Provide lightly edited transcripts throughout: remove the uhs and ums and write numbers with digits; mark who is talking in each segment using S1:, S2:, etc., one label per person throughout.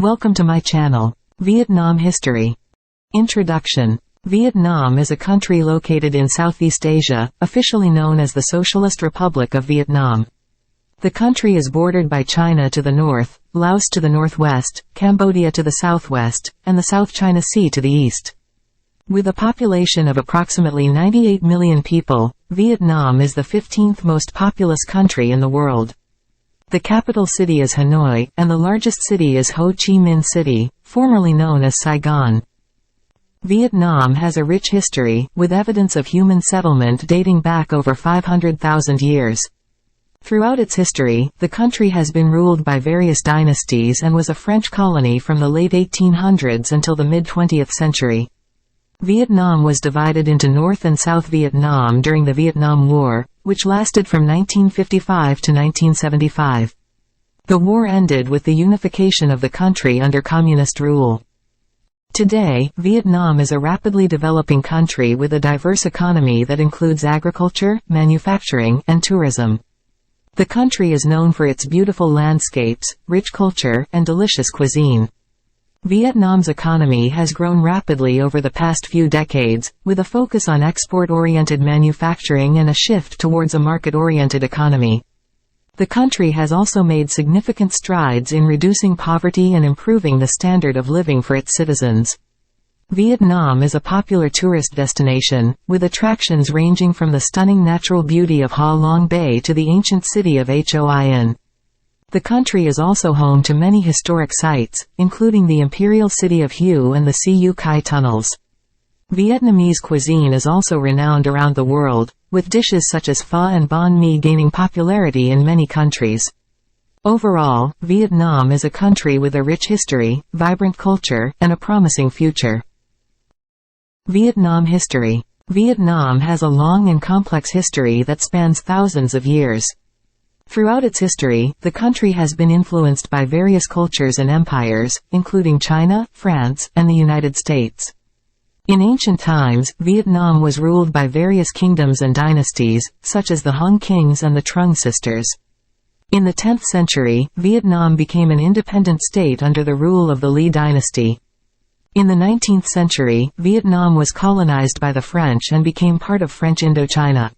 S1: Welcome to my channel, Vietnam History. Introduction. Vietnam is a country located in Southeast Asia, officially known as the Socialist Republic of Vietnam. The country is bordered by China to the north, Laos to the northwest, Cambodia to the southwest, and the South China Sea to the east. With a population of approximately 98 million people, Vietnam is the 15th most populous country in the world. The capital city is Hanoi, and the largest city is Ho Chi Minh City, formerly known as Saigon. Vietnam has a rich history, with evidence of human settlement dating back over 500,000 years. Throughout its history, the country has been ruled by various dynasties and was a French colony from the late 1800s until the mid-20th century. Vietnam was divided into North and South Vietnam during the Vietnam War, which lasted from 1955 to 1975. The war ended with the unification of the country under communist rule. Today, Vietnam is a rapidly developing country with a diverse economy that includes agriculture, manufacturing, and tourism. The country is known for its beautiful landscapes, rich culture, and delicious cuisine. Vietnam's economy has grown rapidly over the past few decades, with a focus on export-oriented manufacturing and a shift towards a market-oriented economy. The country has also made significant strides in reducing poverty and improving the standard of living for its citizens. Vietnam is a popular tourist destination, with attractions ranging from the stunning natural beauty of Ha Long Bay to the ancient city of Hoin. The country is also home to many historic sites, including the imperial city of Hue and the Cu Kai tunnels. Vietnamese cuisine is also renowned around the world, with dishes such as pho and banh mi gaining popularity in many countries. Overall, Vietnam is a country with a rich history, vibrant culture, and a promising future. Vietnam history. Vietnam has a long and complex history that spans thousands of years. Throughout its history, the country has been influenced by various cultures and empires, including China, France, and the United States. In ancient times, Vietnam was ruled by various kingdoms and dynasties, such as the Hung Kings and the Trung sisters. In the 10th century, Vietnam became an independent state under the rule of the Le dynasty. In the 19th century, Vietnam was colonized by the French and became part of French Indochina.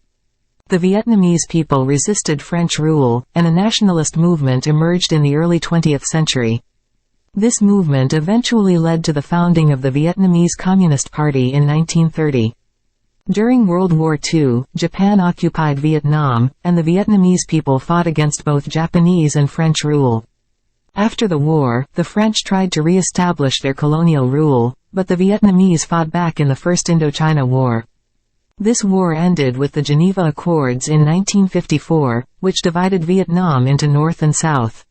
S1: The Vietnamese people resisted French rule, and a nationalist movement emerged in the early 20th century. This movement eventually led to the founding of the Vietnamese Communist Party in 1930. During World War II, Japan occupied Vietnam, and the Vietnamese people fought against both Japanese and French rule. After the war, the French tried to re-establish their colonial rule, but the Vietnamese fought back in the First Indochina War. This war ended with the Geneva Accords in 1954, which divided Vietnam into North and South.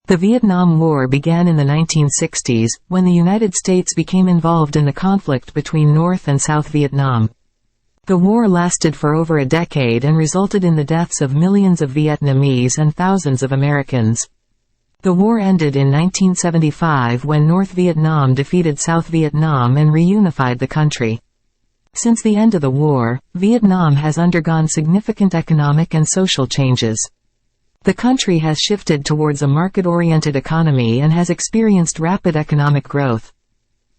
S1: The Vietnam War began in the 1960s, when the United States became involved in the conflict between North and South Vietnam. The war lasted for over a decade and resulted in the deaths of millions of Vietnamese and thousands of Americans. The war ended in 1975 when North Vietnam defeated South Vietnam and reunified the country. Since the end of the war, Vietnam has undergone significant economic and social changes. The country has shifted towards a market-oriented economy and has experienced rapid economic growth.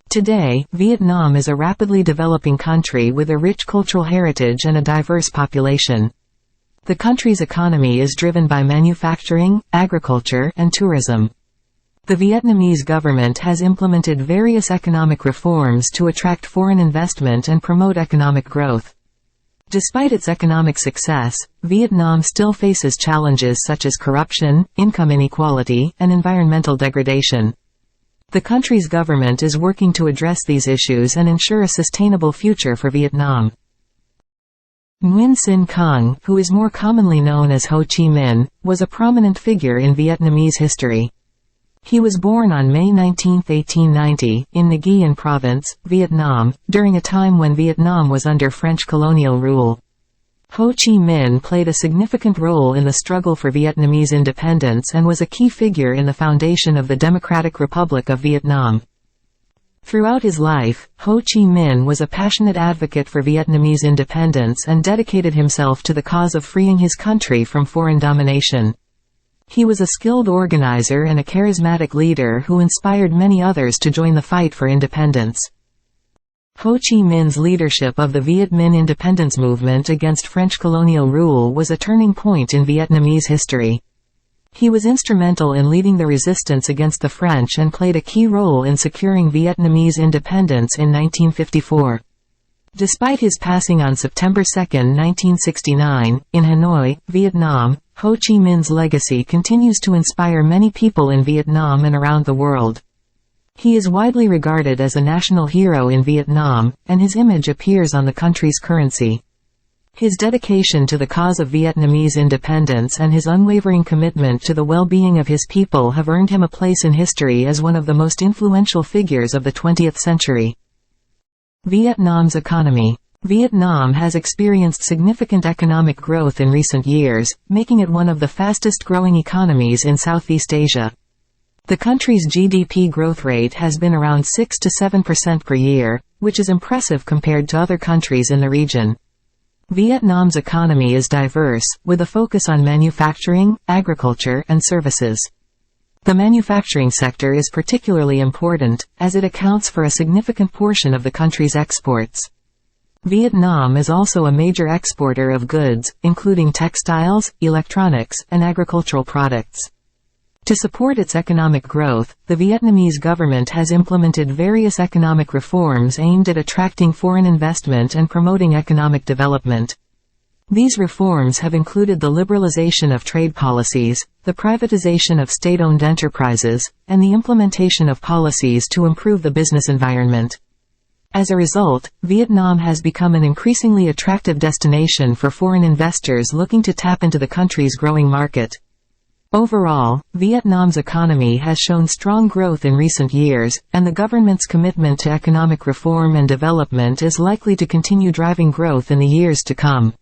S1: Today, Vietnam is a rapidly developing country with a rich cultural heritage and a diverse population. The country's economy is driven by manufacturing, agriculture, and tourism. The Vietnamese government has implemented various economic reforms to attract foreign investment and promote economic growth. Despite its economic success, Vietnam still faces challenges such as corruption, income inequality, and environmental degradation. The country's government is working to address these issues and ensure a sustainable future for Vietnam. Nguyen Sinh Khang, who is more commonly known as Ho Chi Minh, was a prominent figure in Vietnamese history. He was born on May 19, 1890, in Nguyen Province, Vietnam, during a time when Vietnam was under French colonial rule. Ho Chi Minh played a significant role in the struggle for Vietnamese independence and was a key figure in the foundation of the Democratic Republic of Vietnam. Throughout his life, Ho Chi Minh was a passionate advocate for Vietnamese independence and dedicated himself to the cause of freeing his country from foreign domination. He was a skilled organizer and a charismatic leader who inspired many others to join the fight for independence. Ho Chi Minh's leadership of the Viet Minh independence movement against French colonial rule was a turning point in Vietnamese history. He was instrumental in leading the resistance against the French and played a key role in securing Vietnamese independence in 1954. Despite his passing on September 2, 1969, in Hanoi, Vietnam, Ho Chi Minh's legacy continues to inspire many people in Vietnam and around the world. He is widely regarded as a national hero in Vietnam, and his image appears on the country's currency. His dedication to the cause of Vietnamese independence and his unwavering commitment to the well-being of his people have earned him a place in history as one of the most influential figures of the 20th century. Vietnam's economy. Vietnam has experienced significant economic growth in recent years, making it one of the fastest-growing economies in Southeast Asia. The country's GDP growth rate has been around 6 to 7% per year, which is impressive compared to other countries in the region. Vietnam's economy is diverse, with a focus on manufacturing, agriculture, and services. The manufacturing sector is particularly important, as it accounts for a significant portion of the country's exports. Vietnam is also a major exporter of goods, including textiles, electronics, and agricultural products. To support its economic growth, the Vietnamese government has implemented various economic reforms aimed at attracting foreign investment and promoting economic development. These reforms have included the liberalization of trade policies, the privatization of state-owned enterprises, and the implementation of policies to improve the business environment. As a result, Vietnam has become an increasingly attractive destination for foreign investors looking to tap into the country's growing market. Overall, Vietnam's economy has shown strong growth in recent years, and the government's commitment to economic reform and development is likely to continue driving growth in the years to come.